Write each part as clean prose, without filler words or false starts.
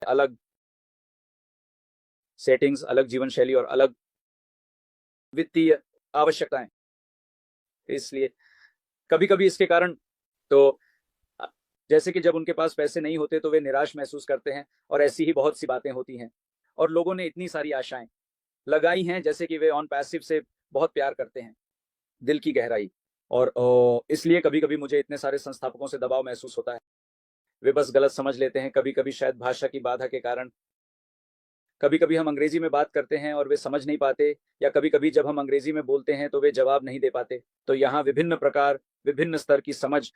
अलग सेटिंग्स, अलग जीवन शैली और अलग वित्तीय आवश्यकताएं। इसलिए कभी कभी इसके कारण तो जैसे कि जब उनके पास पैसे नहीं होते तो वे निराश महसूस करते हैं, और ऐसी ही बहुत सी बातें होती हैं। और लोगों ने इतनी सारी आशाएं लगाई हैं, जैसे कि वे ऑन पैसिव से बहुत प्यार करते हैं, दिल की गहराई। और इसलिए कभी कभी मुझे इतने सारे संस्थापकों से दबाव महसूस होता है। वे बस गलत समझ लेते हैं, कभी कभी शायद भाषा की बाधा के कारण। कभी कभी हम अंग्रेजी में बात करते हैं और वे समझ नहीं पाते, या कभी कभी जब हम अंग्रेजी में बोलते हैं तो वे जवाब नहीं दे पाते। तो यहाँ विभिन्न प्रकार, विभिन्न स्तर की समझ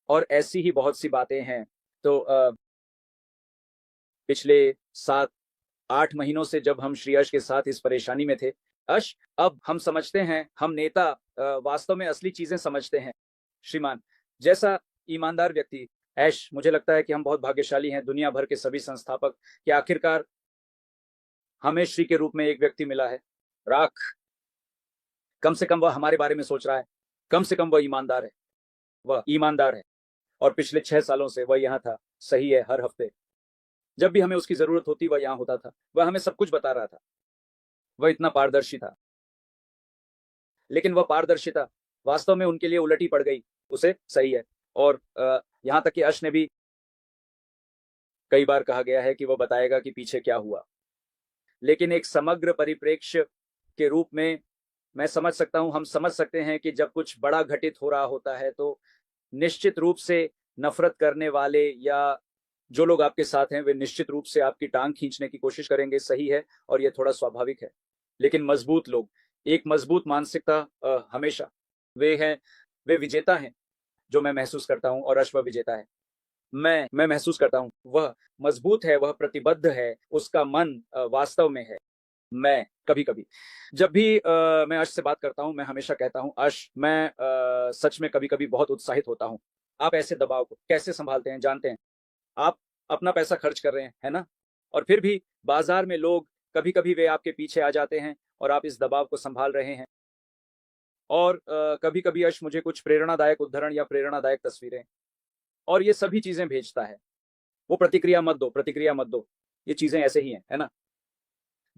और ऐसी ही बहुत सी बातें हैं। तो पिछले 7-8 महीनों से जब हम श्री यश के साथ इस परेशानी में थे, अश, अब हम समझते हैं, हम नेता वास्तव में असली चीजें समझते हैं। श्रीमान जैसा ईमानदार व्यक्ति, ऐश, मुझे लगता है कि हम बहुत भाग्यशाली हैं, दुनिया भर के सभी संस्थापक, कि आखिरकार हमें श्री के रूप में एक व्यक्ति मिला है। राख, कम से कम वह हमारे बारे में सोच रहा है, कम से कम वह ईमानदार है, वह ईमानदार है। और पिछले 6 सालों से वह यहाँ था, सही है, हर हफ्ते जब भी हमें उसकी जरूरत होती वह यहाँ होता था, वह हमें सब कुछ बता रहा था, वह इतना पारदर्शी था। लेकिन वह पारदर्शिता वास्तव में उनके लिए उलटी पड़ गई उसे, सही है। और यहाँ तक कि अश ने भी कई बार कहा गया है कि वह बताएगा कि पीछे क्या हुआ। लेकिन एक समग्र परिप्रेक्ष्य के रूप में मैं समझ सकता हूं, हम समझ सकते हैं कि जब कुछ बड़ा घटित हो रहा होता है तो निश्चित रूप से नफरत करने वाले या जो लोग आपके साथ हैं वे निश्चित रूप से आपकी टांग खींचने की कोशिश करेंगे, सही है, और यह थोड़ा स्वाभाविक है। लेकिन मजबूत लोग, एक मजबूत मानसिकता हमेशा वे हैं, वे विजेता हैं, जो मैं महसूस करता हूं। और अश्व विजेता है, मैं महसूस करता हूं, वह मजबूत है, वह प्रतिबद्ध है, उसका मन वास्तव में है। मैं कभी कभी जब भी मैं अर्श से बात करता हूं, मैं हमेशा कहता हूं, अर्श, मैं सच में कभी कभी बहुत उत्साहित होता हूं। आप ऐसे दबाव को कैसे संभालते हैं, जानते हैं? आप अपना पैसा खर्च कर रहे हैं, है ना? और फिर भी बाजार में लोग, कभी कभी वे आपके पीछे आ जाते हैं और आप इस दबाव को संभाल रहे हैं। और कभी कभी अर्श मुझे कुछ प्रेरणादायक उद्धरण या प्रेरणादायक तस्वीरें और ये सभी चीजें भेजता है। वो प्रतिक्रिया मत दो, प्रतिक्रिया मत दो, ये चीजें ऐसे ही हैं, है ना?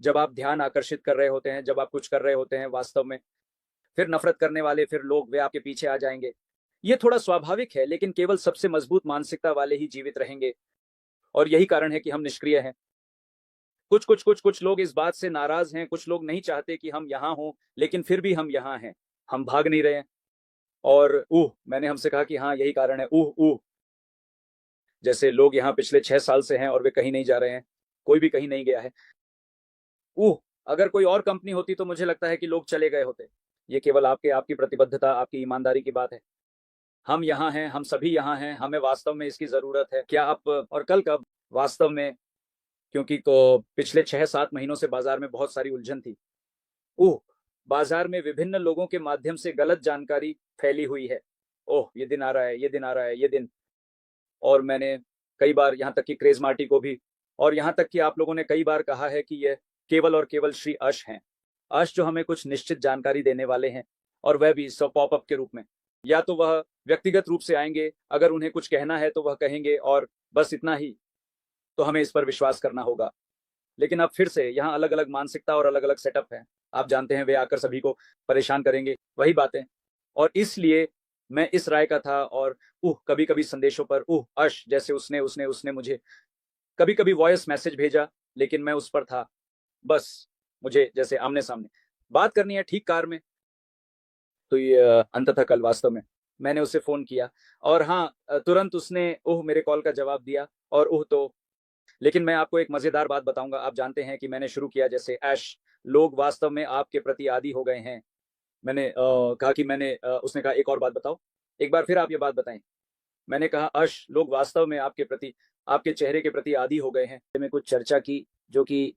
जब आप ध्यान आकर्षित कर रहे होते हैं, जब आप कुछ कर रहे होते हैं वास्तव में, फिर नफरत करने वाले, फिर लोग, वे आपके पीछे आ जाएंगे। ये थोड़ा स्वाभाविक है, लेकिन केवल सबसे मजबूत मानसिकता वाले ही जीवित रहेंगे। और यही कारण है कि हम निष्क्रिय हैं। कुछ लोग इस बात से नाराज हैं, कुछ लोग नहीं चाहते कि हम यहाँ हों, लेकिन फिर भी हम यहाँ हैं, हम भाग नहीं रहे हैं। और मैंने हमसे कहा कि हाँ, यही कारण है। जैसे लोग यहाँ पिछले 6 साल से हैं और वे कहीं नहीं जा रहे हैं, कोई भी कहीं नहीं गया है। अगर कोई और कंपनी होती तो मुझे लगता है कि लोग चले गए होते। ये केवल आपकी प्रतिबद्धता, आपकी ईमानदारी की बात है। हम यहाँ हैं, हम सभी यहाँ हैं, हमें वास्तव में इसकी जरूरत है। क्या आप, और कल कब वास्तव में, क्योंकि तो पिछले 6-7 महीनों से बाजार में बहुत सारी उलझन थी। बाजार में विभिन्न लोगों के माध्यम से गलत जानकारी फैली हुई है। ये दिन आ रहा है, ये दिन आ रहा है, ये दिन। और मैंने कई बार, यहाँ तक कि क्रेज मार्टी को भी, और यहाँ तक कि आप लोगों ने कई बार कहा है कि यह केवल और केवल श्री अश हैं, अश जो हमें कुछ निश्चित जानकारी देने वाले हैं, और वह भी सब पॉपअप के रूप में। या तो वह व्यक्तिगत रूप से आएंगे, अगर उन्हें कुछ कहना है तो वह कहेंगे, और बस इतना ही। तो हमें इस पर विश्वास करना होगा। लेकिन अब फिर से यहाँ अलग अलग मानसिकता और अलग अलग सेटअप है। आप जानते हैं, वे आकर सभी को परेशान करेंगे, वही बातें। और इसलिए मैं इस राय का था। और कभी कभी संदेशों पर अश, जैसे उसने उसने उसने मुझे कभी कभी वॉइस मैसेज भेजा, लेकिन मैं उस पर था, बस मुझे जैसे आमने सामने बात करनी है, ठीक कार में। तो ये अंततः कल वास्तव में मैंने उसे फोन किया, और हाँ, तुरंत उसने मेरे कॉल का जवाब दिया। और तो लेकिन मैं आपको एक मजेदार बात बताऊंगा। आप जानते हैं कि मैंने शुरू किया जैसे, ऐश, लोग वास्तव में आपके प्रति आदी हो गए हैं। मैंने कहा कि उसने कहा, एक और बात बताओ, एक बार फिर आप ये बात बताएं। मैंने कहा, अश, लोग वास्तव में आपके प्रति, आपके चेहरे के प्रति आदी हो गए हैं। में कुछ चर्चा की, जो कि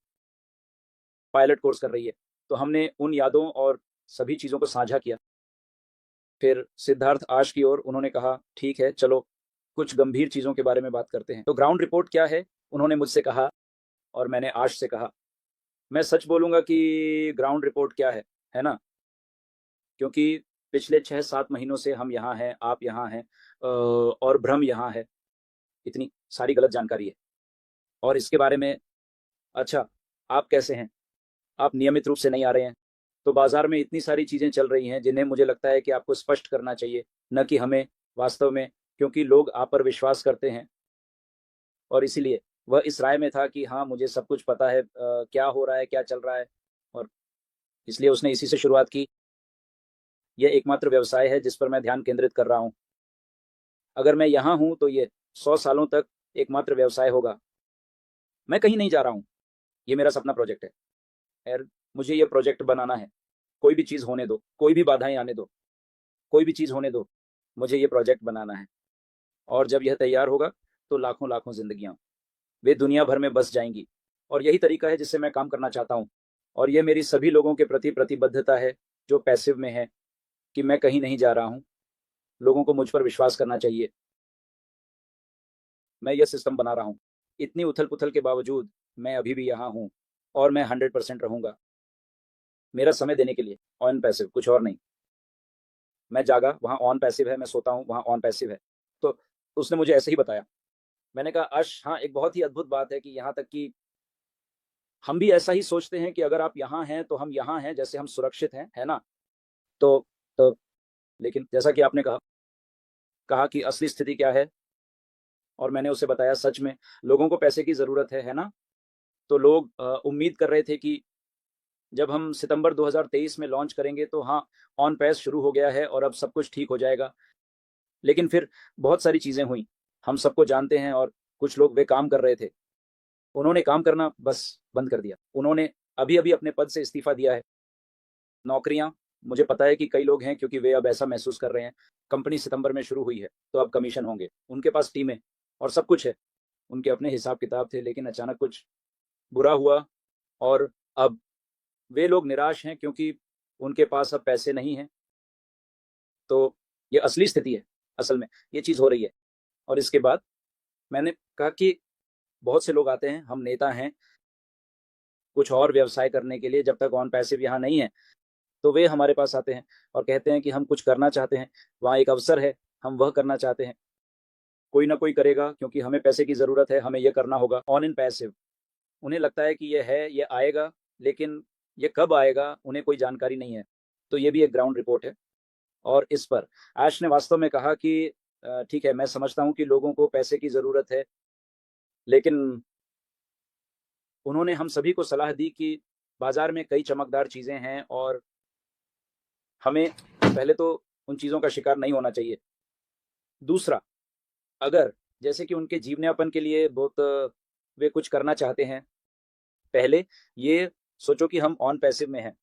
पायलट कोर्स कर रही है। तो हमने उन यादों और सभी चीजों को साझा किया। फिर सिद्धार्थ आश की ओर, उन्होंने कहा, ठीक है, चलो कुछ गंभीर चीजों के बारे में बात करते हैं। तो ग्राउंड रिपोर्ट क्या है, उन्होंने मुझसे कहा, और मैंने आश से कहा। मैं सच बोलूंगा कि ग्राउंड रिपोर्ट क्या है ना? क्योंकि पिछले 6-7 महीनों से हम यहाँ हैं, आप यहाँ हैं, और भ्रम यहाँ है, इतनी सारी गलत जानकारी है। और इसके बारे में, अच्छा आप कैसे हैं, आप नियमित रूप से नहीं आ रहे हैं, तो बाजार में इतनी सारी चीज़ें चल रही हैं जिन्हें मुझे लगता है कि आपको स्पष्ट करना चाहिए, न कि हमें वास्तव में, क्योंकि लोग आप पर विश्वास करते हैं। और इसीलिए वह इस राय में था कि हाँ मुझे सब कुछ पता है, क्या हो रहा है, क्या चल रहा है, और इसलिए उसने इसी से शुरुआत की। यह एकमात्र व्यवसाय है जिस पर मैं ध्यान केंद्रित कर रहा हूँ। अगर मैं यहाँ हूँ तो ये 100 सालों तक एकमात्र व्यवसाय होगा। मैं कहीं नहीं जा रहा हूँ, ये मेरा सपना प्रोजेक्ट है। और मुझे ये प्रोजेक्ट बनाना है। कोई भी चीज़ होने दो, कोई भी बाधाएं आने दो, कोई भी चीज़ होने दो, मुझे ये प्रोजेक्ट बनाना है। और जब यह तैयार होगा तो लाखों लाखों जिंदगियां वे दुनिया भर में बस जाएंगी। और यही तरीका है जिससे मैं काम करना चाहता हूँ। और यह मेरी सभी लोगों के प्रति प्रतिबद्धता है जो पैसिव में है, कि मैं कहीं नहीं जा रहा हूँ। लोगों को मुझ पर विश्वास करना चाहिए। मैं यह सिस्टम बना रहा हूँ। इतनी उथल पुथल के बावजूद मैं अभी भी यहाँ हूँ और मैं 100% रहूंगा। मेरा समय देने के लिए ऑन पैसिव, कुछ और नहीं। मैं जागा वहाँ ऑन पैसिव है, मैं सोता हूँ वहाँ ऑन पैसिव है। तो उसने मुझे ऐसे ही बताया। मैंने कहा अश, हाँ एक बहुत ही अद्भुत बात है कि यहाँ तक कि हम भी ऐसा ही सोचते हैं कि अगर आप यहाँ हैं तो हम यहाँ हैं, जैसे हम सुरक्षित हैं, है ना। तो तो लेकिन जैसा कि आपने कहा कि असली स्थिति क्या है, और मैंने उसे बताया सच में लोगों को पैसे की ज़रूरत है ना। तो लोग उम्मीद कर रहे थे कि जब हम सितंबर 2023 में लॉन्च करेंगे तो हाँ ऑन पैस शुरू हो गया है और अब सब कुछ ठीक हो जाएगा। लेकिन फिर बहुत सारी चीज़ें हुई, हम सबको जानते हैं। और कुछ लोग वे काम कर रहे थे, उन्होंने काम करना बस बंद कर दिया। उन्होंने अभी अभी अपने पद से इस्तीफा दिया है। नौकरियां, मुझे पता है कि कई लोग हैं, क्योंकि वे अब ऐसा महसूस कर रहे हैं। कंपनी सितंबर में शुरू हुई है तो अब कमीशन होंगे, उनके पास टीमें और सब कुछ है, उनके अपने हिसाब किताब थे। लेकिन अचानक कुछ बुरा हुआ और अब वे लोग निराश हैं क्योंकि उनके पास अब पैसे नहीं हैं। तो ये असली स्थिति है, असल में ये चीज़ हो रही है। और इसके बाद मैंने कहा कि बहुत से लोग आते हैं, हम नेता हैं कुछ और व्यवसाय करने के लिए, जब तक ऑन पैसिव यहाँ नहीं है तो वे हमारे पास आते हैं और कहते हैं कि हम कुछ करना चाहते हैं, वहाँ एक अवसर है, हम वह करना चाहते हैं। कोई ना कोई करेगा क्योंकि हमें पैसे की ज़रूरत है, हमें यह करना होगा। ऑन इन पैसिव उन्हें लगता है कि यह है, यह आएगा, लेकिन ये कब आएगा उन्हें कोई जानकारी नहीं है। तो ये भी एक ग्राउंड रिपोर्ट है। और इस पर ऐश ने वास्तव में कहा कि ठीक है, मैं समझता हूँ कि लोगों को पैसे की ज़रूरत है, लेकिन उन्होंने हम सभी को सलाह दी कि बाजार में कई चमकदार चीज़ें हैं और हमें पहले तो उन चीज़ों का शिकार नहीं होना चाहिए। दूसरा, अगर जैसे कि उनके जीवनयापन के लिए बहुत वे कुछ करना चाहते हैं, पहले ये सोचो कि हम ऑन पैसिव में हैं,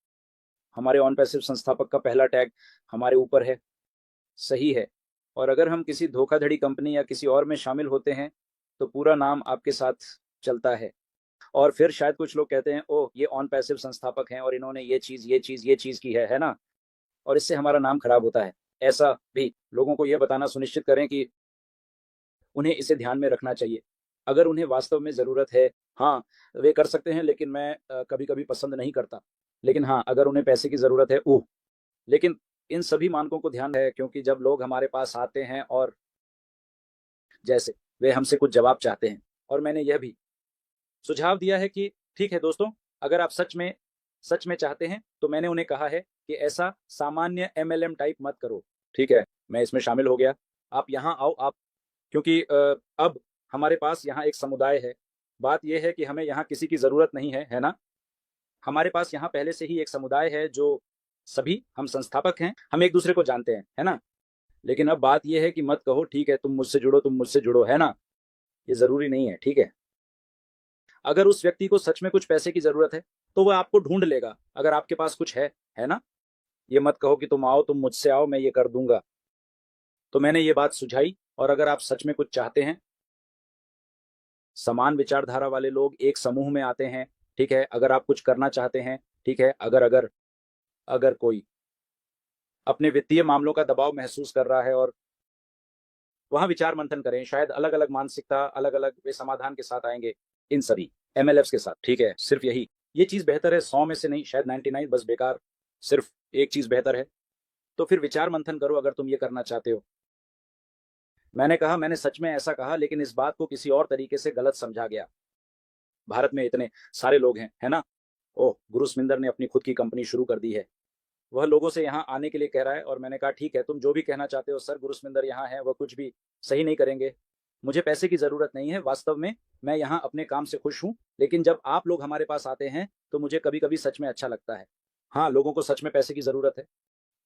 हमारे ऑन पैसिव संस्थापक का पहला टैग हमारे ऊपर है, सही है। और अगर हम किसी धोखाधड़ी कंपनी या किसी और में शामिल होते हैं तो पूरा नाम आपके साथ चलता है। और फिर शायद कुछ लोग कहते हैं ओह ये ऑन पैसिव संस्थापक हैं और इन्होंने ये चीज़ की है ना। और इससे हमारा नाम खराब होता है। ऐसा भी लोगों को यह बताना सुनिश्चित करें कि उन्हें इसे ध्यान में रखना चाहिए। अगर उन्हें वास्तव में ज़रूरत है, हाँ वे कर सकते हैं, लेकिन मैं कभी कभी पसंद नहीं करता। लेकिन हाँ अगर उन्हें पैसे की ज़रूरत है, ओह। लेकिन इन सभी मानकों को ध्यान है, क्योंकि जब लोग हमारे पास आते हैं और जैसे वे हमसे कुछ जवाब चाहते हैं। और मैंने यह भी सुझाव दिया है कि ठीक है दोस्तों, अगर आप सच में चाहते हैं तो मैंने उन्हें कहा है कि ऐसा सामान्य MLM टाइप मत करो। ठीक है, मैं इसमें शामिल हो गया। आप यहाँ आओ, आप, क्योंकि अब हमारे पास यहाँ एक समुदाय है। बात यह है कि हमें यहाँ किसी की ज़रूरत नहीं है ना। हमारे पास यहाँ पहले से ही एक समुदाय है जो सभी हम संस्थापक हैं, हम एक दूसरे को जानते हैं, है ना। लेकिन अब बात यह है कि मत कहो ठीक है तुम मुझसे जुड़ो, तुम मुझसे जुड़ो, है ना। ये ज़रूरी नहीं है, ठीक है। अगर उस व्यक्ति को सच में कुछ पैसे की ज़रूरत है तो वह आपको ढूंढ लेगा, अगर आपके पास कुछ है ना। ये मत कहो कि तुम आओ, तुम मुझसे आओ, मैं ये कर दूंगा। तो मैंने ये बात सुझाई। और अगर आप सच में कुछ चाहते हैं, समान विचारधारा वाले लोग एक समूह में आते हैं, ठीक है। अगर आप कुछ करना चाहते हैं, ठीक है। अगर अगर अगर कोई अपने वित्तीय मामलों का दबाव महसूस कर रहा है, और वहां विचार मंथन करें, शायद अलग अलग मानसिकता, अलग अलग वे समाधान के साथ आएंगे इन सभी MLFs के साथ, ठीक है। सिर्फ यही, ये चीज़ बेहतर है 100 में से नहीं, शायद 99 बस बेकार, सिर्फ एक चीज़ बेहतर है। तो फिर विचार मंथन करो अगर तुम ये करना चाहते हो। मैंने कहा मैंने सच में ऐसा कहा, लेकिन इस बात को किसी और तरीके से गलत समझा गया। भारत में इतने सारे लोग हैं, है ना। ओह, गुरुस्मिंदर ने अपनी खुद की कंपनी शुरू कर दी है, वह लोगों से यहाँ आने के लिए कह रहा है। और मैंने कहा ठीक है, तुम जो भी कहना चाहते हो सर, गुरुस्मिंदर यहाँ है, वह कुछ भी सही नहीं करेंगे। मुझे पैसे की ज़रूरत नहीं है, वास्तव में मैं यहाँ अपने काम से खुश हूँ, लेकिन जब आप लोग हमारे पास आते हैं तो मुझे कभी कभी सच में अच्छा लगता है। हाँ, लोगों को सच में पैसे की ज़रूरत है,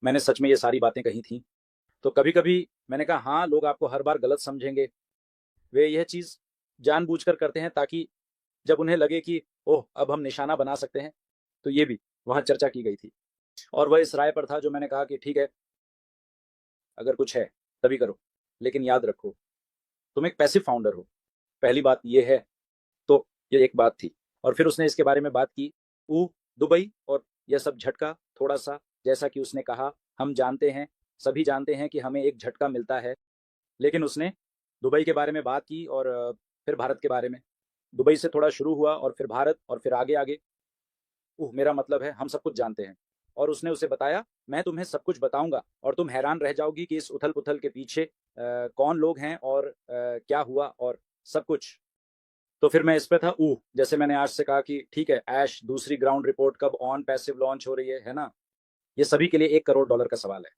मैंने सच में ये सारी बातें कही थी। तो कभी कभी मैंने कहा हाँ, लोग आपको हर बार गलत समझेंगे, वे यह चीज़ जानबूझकर करते हैं ताकि जब उन्हें लगे कि ओह, अब हम निशाना बना सकते हैं। तो ये भी वहाँ चर्चा की गई थी, और वह इस राय पर था जो मैंने कहा कि ठीक है, अगर कुछ है तभी करो, लेकिन याद रखो तुम एक पैसिव फाउंडर हो, पहली बात ये है। तो ये एक बात थी। और फिर उसने इसके बारे में बात की, दुबई और यह सब झटका थोड़ा सा, जैसा कि उसने कहा, हम जानते हैं, सभी जानते हैं कि हमें एक झटका मिलता है। लेकिन उसने दुबई के बारे में बात की और फिर भारत के बारे में। दुबई से थोड़ा शुरू हुआ और फिर भारत और फिर आगे आगे। मेरा मतलब है हम सब कुछ जानते हैं। और उसने उसे बताया, मैं तुम्हें सब कुछ बताऊंगा और तुम हैरान रह जाओगी कि इस उथल पुथल के पीछे कौन लोग हैं और क्या हुआ और सब कुछ। तो फिर मैं इस पे था, जैसे मैंने आज से कहा कि ठीक है ऐश, दूसरी ग्राउंड रिपोर्ट कब ऑन पैसिव लॉन्च हो रही है ना। ये सभी के लिए $1 करोड़ का सवाल है।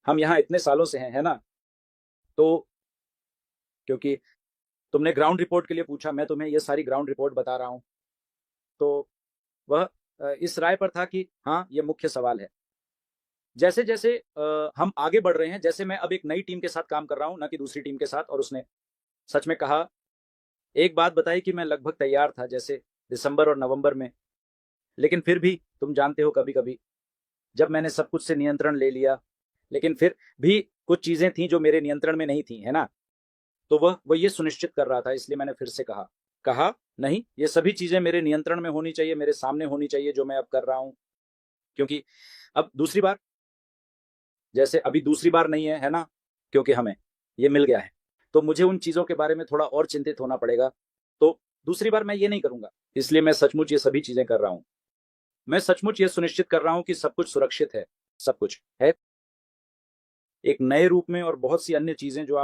हम यहाँ इतने सालों से हैं, है ना। तो क्योंकि तुमने ग्राउंड रिपोर्ट के लिए पूछा, मैं तुम्हें ये सारी ग्राउंड रिपोर्ट बता रहा हूँ। तो वह इस राय पर था कि हाँ, ये मुख्य सवाल है। जैसे जैसे हम आगे बढ़ रहे हैं, जैसे मैं अब एक नई टीम के साथ काम कर रहा हूँ, ना कि दूसरी टीम के साथ। और उसने सच में कहा, एक बात बताई कि मैं लगभग तैयार था जैसे दिसंबर और नवंबर में, लेकिन फिर भी तुम जानते हो कभी कभी जब मैंने सब कुछ से नियंत्रण ले लिया, लेकिन फिर भी कुछ चीजें थी जो मेरे नियंत्रण में नहीं थी, है ना। तो वह ये सुनिश्चित कर रहा था, इसलिए मैंने फिर से कहा नहीं, ये सभी चीजें मेरे नियंत्रण में होनी चाहिए, मेरे सामने होनी चाहिए जो मैं अब कर रहा हूं। क्योंकि अब दूसरी बार, जैसे अभी दूसरी बार नहीं है, है ना, क्योंकि हमें ये मिल गया है, तो मुझे उन चीजों के बारे में थोड़ा और चिंतित होना पड़ेगा। तो दूसरी बार मैं ये नहीं करूंगा, इसलिए मैं सचमुच ये सभी चीजें कर रहा हूं। मैं सचमुच ये सुनिश्चित कर रहा हूं कि सब कुछ सुरक्षित है, सब कुछ है एक नए रूप में, और बहुत सी अन्य चीजें जो आप